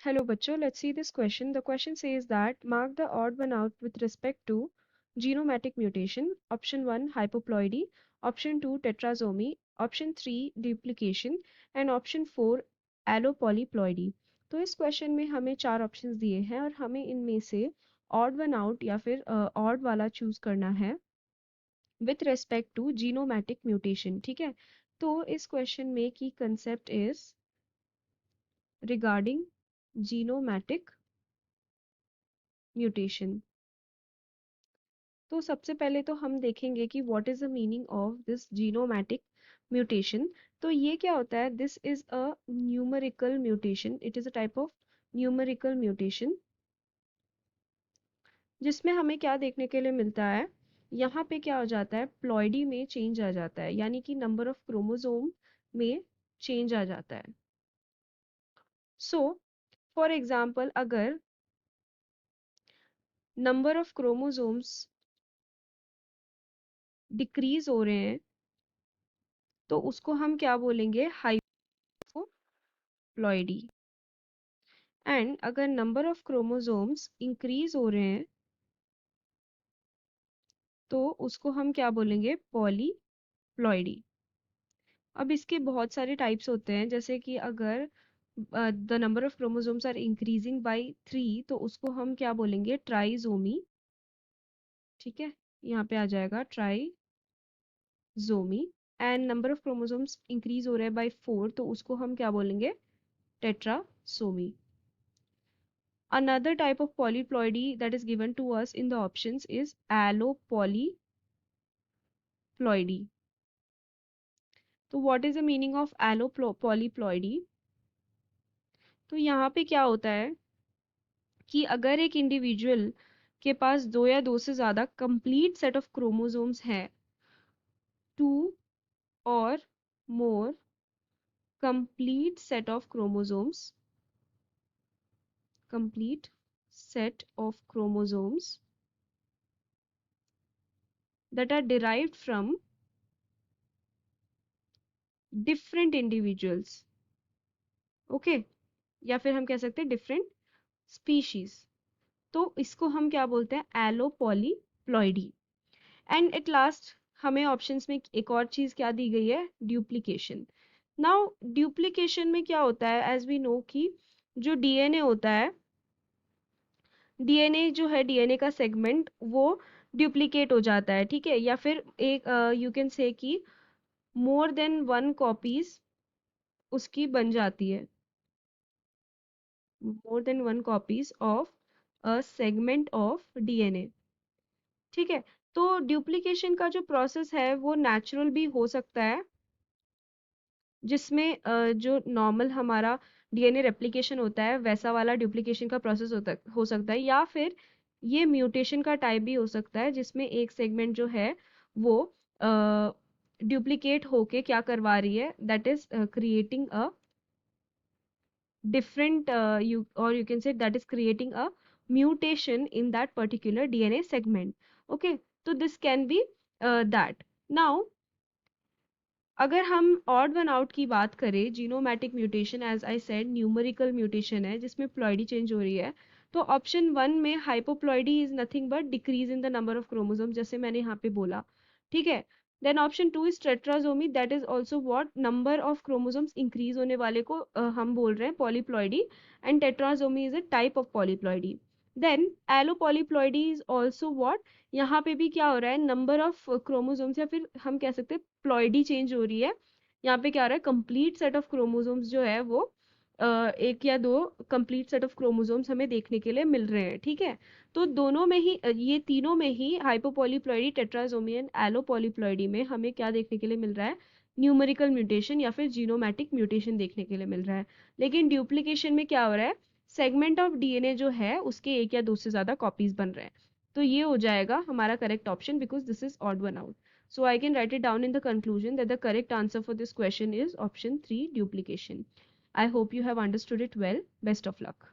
Hello bachcho, let's see this question. The question says that mark the odd one out with respect to genomatic mutation. Option 1 hypoploidy, option 2 tetrasomy, option 3 duplication and option 4 allopolyploidy. तो इस question में हमें चार options दिए हैं और हमें इनमें से ऑड वन आउट या फिर ऑड वाला चूज करना है with respect to genomatic mutation. ठीक है, तो इस क्वेश्चन में key concept is regarding genomatic mutation. तो सबसे पहले तो हम देखेंगे कि what is the meaning of this genomatic mutation. तो ये क्या होता है? This is a numerical mutation. It is a type of numerical mutation जिसमें हमें क्या देखने के लिए मिलता है, यहाँ पे क्या हो जाता है, प्लॉइडी में चेंज आ जाता है, यानी कि नंबर ऑफ क्रोमोसोम में चेंज आ जाता है. सो फॉर एग्जाम्पल अगर नंबर ऑफ क्रोमोसोम्स डिक्रीज हो रहे हैं तो उसको हम क्या बोलेंगे? हाइपोप्लॉइडी. एंड अगर नंबर ऑफ क्रोमोसोम्स इंक्रीज हो रहे हैं तो उसको हम क्या बोलेंगे? पॉलीप्लॉइडी. अब इसके बहुत सारे टाइप्स होते हैं, जैसे कि अगर the number of chromosomes are increasing by 3 तो उसको हम क्या बोलेंगे? ट्राइजोमी. ठीक है, यहाँ पे आ जाएगा trisomy. And number of chromosomes increase हो रहा है बाय 4 तो उसको हम क्या बोलेंगे? Tetrasomy. Another type of polyploidy that is given to us in the options is allopolyploidy. तो what is the meaning of allopolyploidy? तो यहाँ पे क्या होता है कि अगर एक इंडिविजुअल के पास दो या दो से ज्यादा कंप्लीट सेट ऑफ क्रोमोसोम्स है, टू और more complete set of chromosomes, complete set of chromosomes that are derived from different individuals. Okay, या फिर हम कह सकते हैं डिफरेंट स्पीशीज. तो इसको हम क्या बोलते हैं? एलोपॉलीप्लॉइडी. एंड एट लास्ट हमें ऑप्शंस में एक और चीज क्या दी गई है? ड्यूप्लीकेशन. नाउ ड्यूप्लीकेशन में क्या होता है? एज वी नो कि जो डीएनए होता है, डीएनए जो है, डीएनए का सेगमेंट वो ड्यूप्लीकेट हो जाता है. ठीक है, या फिर एक यू कैन से कि मोर देन वन कॉपीज उसकी बन जाती है. more than one copies of a segment of DNA. ठीक है, तो ड्यूप्लीकेशन का जो प्रोसेस है वो नेचुरल भी हो सकता है, जिसमें जो नॉर्मल हमारा डीएनए रेप्लिकेशन होता है वैसा वाला ड्यूप्लीकेशन का प्रोसेस हो सकता है, या फिर ये म्यूटेशन का टाइप भी हो सकता है जिसमें एक सेगमेंट जो है वो ड्यूप्लीकेट होके क्या करवा रही है, that is creating a different you can say that is creating a mutation in that particular DNA segment. Okay, so this can be that. Now अगर हम ऑड वन आउट की बात करें, genomatic mutation as I said numerical mutation है जिसमें ploidy change हो रही है. तो ऑप्शन 1 में hypoploidy is nothing but decrease in the number of chromosome, जैसे मैंने यहाँ पे बोला. ठीक है, then option 2 is tetrasomy, that is also what? Number of chromosomes increase होने वाले को हम बोल रहे हैं polyploidy. And tetrasomy is a type of polyploidy. Then allopolyploidy is also what? यहाँ पे भी क्या हो रहा है? नंबर ऑफ क्रोमोसोम्स या फिर हम कह सकते हैं प्लॉइडी चेंज हो रही है. यहाँ पे क्या हो रहा है? कंप्लीट सेट ऑफ क्रोमोसोम्स जो है वो एक या दो कंप्लीट सेट ऑफ क्रोमोसोम्स हमें देखने के लिए मिल रहे हैं. ठीक है, तो दोनों में ही ये तीनों में ही हाइपोपॉलीप्लॉइडी, टेट्रासोमी एंड एलोपॉलीप्लॉइडी में हमें क्या देखने के लिए मिल रहा है? न्यूमेरिकल म्यूटेशन या फिर जीनोमैटिक म्यूटेशन देखने के लिए मिल रहा है. लेकिन ड्यूप्लीकेशन में क्या हो रहा है? सेगमेंट ऑफ डीएनए जो है उसके एक या दो से ज्यादा कॉपीज बन रहे हैं. तो ये हो जाएगा हमारा correct option because this is odd one out. So I can write it down in the conclusion that the correct answer for this question is option 3, duplication. I hope you have understood it well. Best of luck.